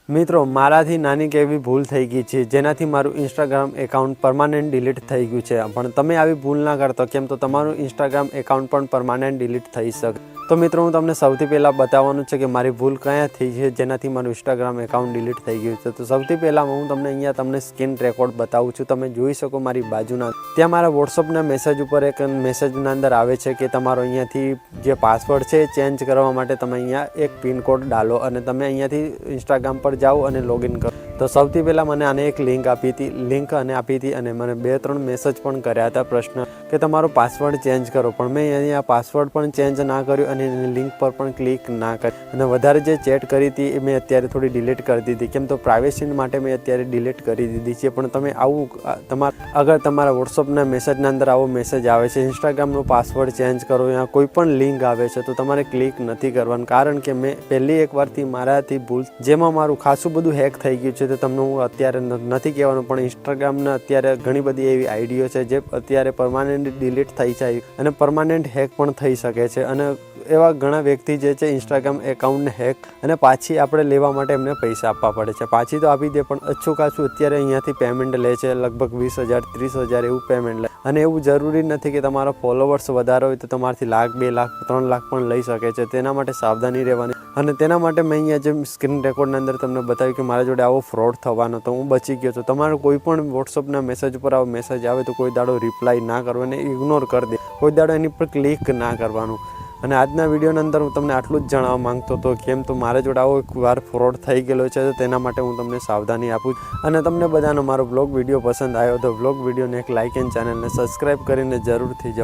મિત્રો મારાથી નાની કેવી ભૂલ થઈ ગઈ છે જેનાથી મારું ઇન્સ્ટાગ્રામ એકાઉન્ટ પરમાનન્ટ ડિલીટ થઈ ગયું છે, પણ તમે આવી ભૂલ ના કરતો કેમ તો તમારું ઇન્સ્ટાગ્રામ એકાઉન્ટ પણ પરમાનન્ટ ડિલીટ થઈ શકે। તો મિત્રો હું તમને સૌથી પહેલાં બતાવવાનું છે કે મારી ભૂલ ક્યાં થઈ છે જેનાથી મારું ઇન્સ્ટાગ્રામ એકાઉન્ટ ડિલીટ થઈ ગયું છે। તો સૌથી પહેલાં હું તમને સ્ક્રીન રેકોર્ડ બતાવું છું। તમે જોઈ શકો મારી બાજુના ત્યાં મારા વોટ્સઅપના મેસેજ ઉપર એક મેસેજના અંદર આવે છે કે તમારો અહીંયાથી જે પાસવર્ડ છે ચેન્જ કરવા માટે તમે અહીંયા એક પિનકોડ ડાલો અને તમે અહીંયાથી ઇન્સ્ટાગ્રામ પર જાઓ અને લોગિન કરો। તો સૌથી પહેલાં મને આને એક લિંક આપી હતી અને મને 2-3 મેસેજ પણ કર્યા હતા પ્રશ્ન કે તમારો પાસવર્ડ ચેન્જ કરો, પણ મેં અહીંયા પાસવર્ડ પણ ચેન્જ ના કર્યો અને એની લિંક પર પણ ક્લિક ના કરી અને વધારે જે ચેટ કરી હતી એ મેં અત્યારે થોડી ડિલીટ કરી દીધી કેમ તો પ્રાઇવેસી માટે મેં અત્યારે ડિલીટ કરી દીધી છે। પણ તમે આવું અગર તમારા વોટ્સઅપના મેસેજના અંદર આવો મેસેજ આવે છે ઇન્સ્ટાગ્રામનો પાસવર્ડ ચેન્જ કરો યા કોઈ પણ લિંક આવે છે તો તમારે ક્લિક નથી કરવાનું, કારણ કે મેં પહેલી એકવારથી મારાથી ભૂલ જેમાં મારું ખાસું બધું હેક થઈ ગયું છે। તો તમને હું અત્યારે નથી કહેવાનું, પણ ઇન્સ્ટાગ્રામના અત્યારે ઘણી બધી એવી આઈડીઓ છે જે અત્યારે પરમાનન્ટ ડિલીટ થઈ જાય અને પરમાનન્ટ હેક પણ થઈ શકે છે અને એવા ઘણા વ્યક્તિ જે છે ઇન્સ્ટાગ્રામ એકાઉન્ટને હેક અને પાછી આપણે લેવા માટે એમને પૈસા આપવા પડે છે। પાછી તો આપી દે પણ અચ્છું ખાસું અત્યારે અહીંયાથી પેમેન્ટ લે છે, લગભગ 20,000-30,000 એવું પેમેન્ટ લે અને એવું જરૂરી નથી કે તમારા ફોલોવર્સ વધારે હોય તો તમારાથી 1,00,000, 2,00,000, 3 લાખ પણ લઈ શકે છે। તેના માટે સાવધાની રહેવાની અને તેના માટે મેં અહીંયા જે સ્ક્રીન રેકોર્ડના અંદર તમને બતાવ્યું કે મારા જોડે આવો ફ્રોડ થવાનો તો હું બચી ગયો છું। તમારો કોઈ પણ વોટ્સઅપના મેસેજ ઉપર આવો મેસેજ આવે તો કોઈ દાડો રિપ્લાય ના કરવો અને ઇગ્નોર કરી દે, કોઈ દાડો એની પર ક્લિક ના કરવાનું। અને આજના વિડીયોની અંદર હું તમને આટલું જ જણાવવા માંગતો હતો કેમ તો મારા જોડે આવો એક વાર ફ્રોડ થઈ ગયેલો છે તો તેના માટે હું તમને સાવધાની આપું અને તમને બધાનો મારો બ્લોગ વિડીયો પસંદ આવ્યો તો બ્લોગ વિડીયોને એક લાઇક એન્ડ ચેનલને સબસ્ક્રાઈબ કરીને જરૂરથી જાઓ।